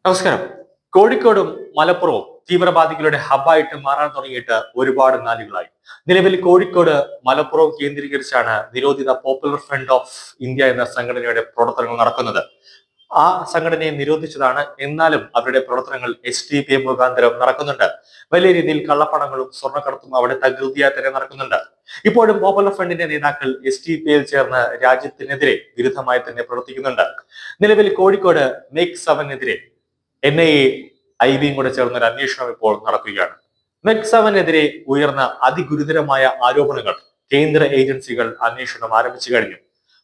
നമസ്കാരം. കോഴിക്കോടും മലപ്പുറവും തീവ്രവാദികളുടെ ഹബ്ബായിട്ട് മാറാൻ തുടങ്ങിയിട്ട് ഒരുപാട് നാളുകളായി. നിലവിൽ കോഴിക്കോട് മലപ്പുറവും കേന്ദ്രീകരിച്ചാണ് നിരോധിത പോപ്പുലർ ഫ്രണ്ട് ഓഫ് ഇന്ത്യ എന്ന സംഘടനയുടെ പ്രവർത്തനങ്ങൾ നടക്കുന്നത്. ആ സംഘടനയെ നിരോധിച്ചതാണ്. എന്നാലും അവരുടെ പ്രവർത്തനങ്ങൾ SDPI മുഖാന്തരം നടക്കുന്നുണ്ട്. വലിയ രീതിയിൽ കള്ളപ്പണങ്ങളും സ്വർണ്ണക്കടത്തും അവിടെ തകൃതിയായി തന്നെ നടക്കുന്നുണ്ട്. ഇപ്പോഴും പോപ്പുലർ ഫ്രണ്ടിന്റെ നേതാക്കൾ SDPIയിൽ ചേർന്ന് രാജ്യത്തിനെതിരെ വിരുദ്ധമായി തന്നെ പ്രവർത്തിക്കുന്നുണ്ട്. നിലവിൽ കോഴിക്കോട് മേക്ക് 7-നെതിരെ NIA IBയും കൂടെ ചേർന്ന ഒരു അന്വേഷണം ഇപ്പോൾ നടക്കുകയാണ്. മെക് 7-നെതിരെ ഉയർന്ന അതിഗുരുതരമായ ആരോപണങ്ങൾ കേന്ദ്ര ഏജൻസികൾ അന്വേഷണം ആരംഭിച്ചു കഴിഞ്ഞു.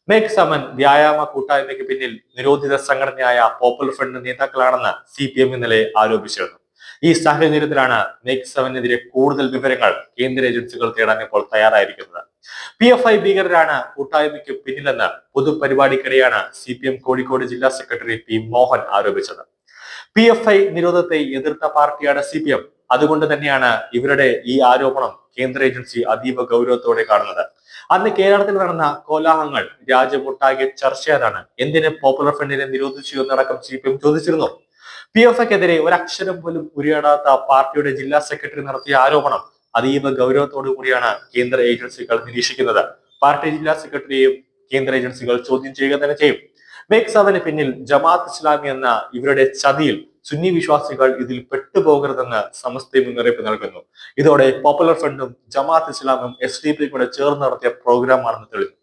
മെക് 7 വ്യായാമ കൂട്ടായ്മയ്ക്ക് പിന്നിൽ നിരോധിത സംഘടനയായ പോപ്പുലർ ഫ്രണ്ട് നേതാക്കളാണെന്ന് CPM ഇന്നലെ ആരോപിച്ചിരുന്നു. ഈ സാഹചര്യത്തിലാണ് മെക് 7-നെതിരെ കൂടുതൽ വിവരങ്ങൾ കേന്ദ്ര ഏജൻസികൾ തേടാൻ ഇപ്പോൾ തയ്യാറായിരിക്കുന്നത്. PFI ഭീകരരാണ് കൂട്ടായ്മയ്ക്ക് പിന്നിലെന്ന് പൊതുപരിപാടിക്കിടെയാണ് CPM കോഴിക്കോട് ജില്ലാ സെക്രട്ടറി P മോഹൻ ആരോപിച്ചത്. PFI നിരോധത്തെ എതിർത്ത പാർട്ടിയാണ് CPM. അതുകൊണ്ട് തന്നെയാണ് ഇവരുടെ ഈ ആരോപണം കേന്ദ്ര ഏജൻസി അതീവ ഗൗരവത്തോടെ കാണുന്നത്. അന്ന് കേരളത്തിൽ നടന്ന കോലാഹലങ്ങൾ രാജ്യമൊട്ടാകെ ചർച്ചയാതാണ്. എന്തിന് പോപ്പുലർ ഫ്രണ്ടിനെ നിരോധിച്ചു എന്നടക്കം CPM ചോദിച്ചിരുന്നു. PFIക്കെതിരെ ഒരക്ഷരം പോലും ഉരിയാടാത്ത പാർട്ടിയുടെ ജില്ലാ സെക്രട്ടറി നടത്തിയ ആരോപണം അതീവ ഗൗരവത്തോടു കൂടിയാണ് കേന്ദ്ര ഏജൻസികൾ നിരീക്ഷിക്കുന്നത്. പാർട്ടി ജില്ലാ സെക്രട്ടറിയെയും കേന്ദ്ര ഏജൻസികൾ ചോദ്യം ചെയ്യുക തന്നെ ചെയ്യും. മേക് 7 പിന്നിൽ ജമാഅത്ത് ഇസ്ലാമി എന്ന ഇവരുടെ ചതിയിൽ സുന്നി വിശ്വാസികൾ ഇതിൽ പെട്ടുപോകരുതെന്ന് സമസ്ത മുന്നറിയിപ്പ് നൽകുന്നു. ഇതോടെ പോപ്പുലർ ഫ്രണ്ടും ജമാഅത്ത് ഇസ്ലാമും SDPI കൂടെ ചേർന്ന് നടത്തിയ പ്രോഗ്രാമാണെന്ന് തെളിഞ്ഞു.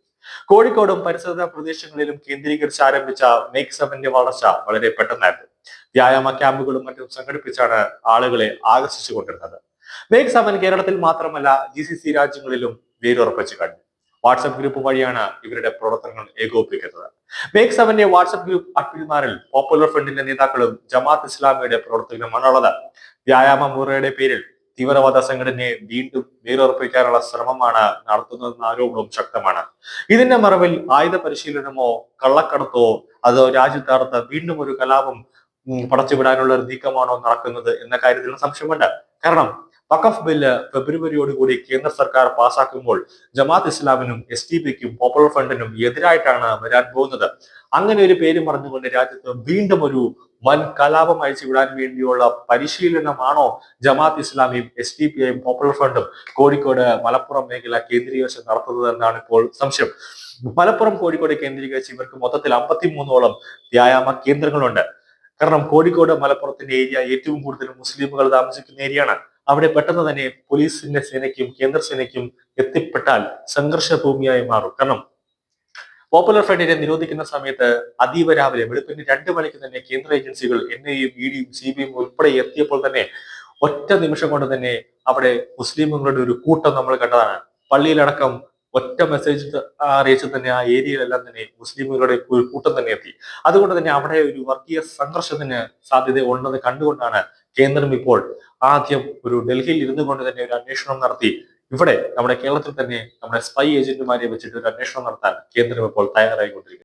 കോഴിക്കോടും പരിസര പ്രദേശങ്ങളിലും കേന്ദ്രീകരിച്ച് ആരംഭിച്ച മേക് 7-ന്റെ വളർച്ച വളരെ പെട്ടെന്നായിരുന്നു. വ്യായാമ ക്യാമ്പുകളും മറ്റും സംഘടിപ്പിച്ചാണ് ആളുകളെ ആകർഷിച്ചുകൊണ്ടിരുന്നത്. മേക് 7 കേരളത്തിൽ മാത്രമല്ല GCC രാജ്യങ്ങളിലും വേരുറപ്പിച്ചു കഴിഞ്ഞു. വാട്സ്ആപ്പ് ഗ്രൂപ്പ് വഴിയാണ് ഇവരുടെ പ്രവർത്തനങ്ങൾ ഏകോപിപ്പിക്കുന്നത്. മേക് 7-ന്റെ വാട്സ്ആപ്പ് ഗ്രൂപ്പ് അഡ്മിന്മാരിൽ പോപ്പുലർ ഫ്രണ്ടിന്റെ നേതാക്കളും ജമാഅത്ത് ഇസ്ലാമിയുടെ പ്രവർത്തകരുമാണുള്ളത്. വ്യായാമ മുറയുടെ പേരിൽ തീവ്രവാദ സംഘടനയെ വീണ്ടും വേരുറപ്പിക്കാനുള്ള ശ്രമമാണ് നടത്തുന്നതെന്ന ആരോപണവും ശക്തമാണ്. ഇതിന്റെ മറവിൽ ആയുധ പരിശീലനമോ കള്ളക്കടത്തോ അതോ രാജ്യത്താർത്ത് വീണ്ടും ഒരു കലാപം പടച്ചുവിടാനുള്ള ഒരു നീക്കമാണോ നടക്കുന്നത് എന്ന കാര്യത്തിൽ സംശയമുണ്ട്. കാരണം വഖഫ് ബില്ല് ഫെബ്രുവരിയോടുകൂടി കേന്ദ്ര സർക്കാർ പാസാക്കുമ്പോൾ ജമാഅത്ത് ഇസ്ലാമിനും SDPIക്കും പോപ്പുലർ ഫ്രണ്ടിനും എതിരായിട്ടാണ് വരാൻ പോകുന്നത്. അങ്ങനെ ഒരു പേര് പറഞ്ഞുകൊണ്ട് രാജ്യത്ത് വീണ്ടും ഒരു വൻ കലാപം അഴിച്ചുവിടാൻ വേണ്ടിയുള്ള പരിശീലനമാണോ ജമാഅത്ത് ഇസ്ലാമിയും SDPIയും പോപ്പുലർ ഫ്രണ്ടും കോഴിക്കോട് മലപ്പുറം മേഖല കേന്ദ്രീകരിച്ച് നടത്തുന്നത് എന്നാണ് ഇപ്പോൾ സംശയം. മലപ്പുറം കോഴിക്കോട് കേന്ദ്രീകരിച്ച് ഇവർക്ക് മൊത്തത്തിൽ 53ഓളം വ്യായാമ കേന്ദ്രങ്ങളുണ്ട്. കാരണം കോഴിക്കോട് മലപ്പുറത്തിന്റെ ഏരിയ ഏറ്റവും കൂടുതൽ മുസ്ലിമുകൾ താമസിക്കുന്ന ഏരിയയാണ്. അവിടെ പെട്ടെന്ന് തന്നെ പോലീസിന്റെ സേനയ്ക്കും കേന്ദ്ര സേനയ്ക്കും എത്തിപ്പെട്ടാൽ സംഘർഷ ഭൂമിയായി മാറും. കാരണം പോപ്പുലർ ഫ്രണ്ടിനെ നിരോധിക്കുന്ന സമയത്ത് അതീവ രാവിലെ വെളുപ്പിന് 2 മണിക്ക് തന്നെ കേന്ദ്ര ഏജൻസികൾ NIAയും EDയും CBIയും ഉൾപ്പെടെ എത്തിയപ്പോൾ തന്നെ ഒറ്റ നിമിഷം കൊണ്ട് തന്നെ അവിടെ മുസ്ലിമുകളുടെ ഒരു കൂട്ടം നമ്മൾ കണ്ടതാണ്. പള്ളിയിലടക്കം ഒറ്റ മെസ്സേജ് അറിയിച്ച് തന്നെ ആ ഏരിയയിലെല്ലാം തന്നെ മുസ്ലിമുകളുടെ ഒരു കൂട്ടം തന്നെ എത്തി. അതുകൊണ്ട് തന്നെ അവിടെ ഒരു വർഗീയ സംഘർഷത്തിന് സാധ്യത ഉണ്ടെന്ന് കണ്ടുകൊണ്ടാണ് കേന്ദ്രം ഇപ്പോൾ ആദ്യം ഒരു ഡൽഹിയിൽ ഇരുന്നു കൊണ്ട് തന്നെ ഒരു അന്വേഷണം നടത്തി ഇവിടെ നമ്മുടെ കേരളത്തിൽ തന്നെ നമ്മുടെ സ്പൈ ഏജന്റുമാരെ വെച്ചിട്ട് ഒരു അന്വേഷണം നടത്താൻ കേന്ദ്രം ഇപ്പോൾ തയ്യാറായിക്കൊണ്ടിരിക്കുന്നു.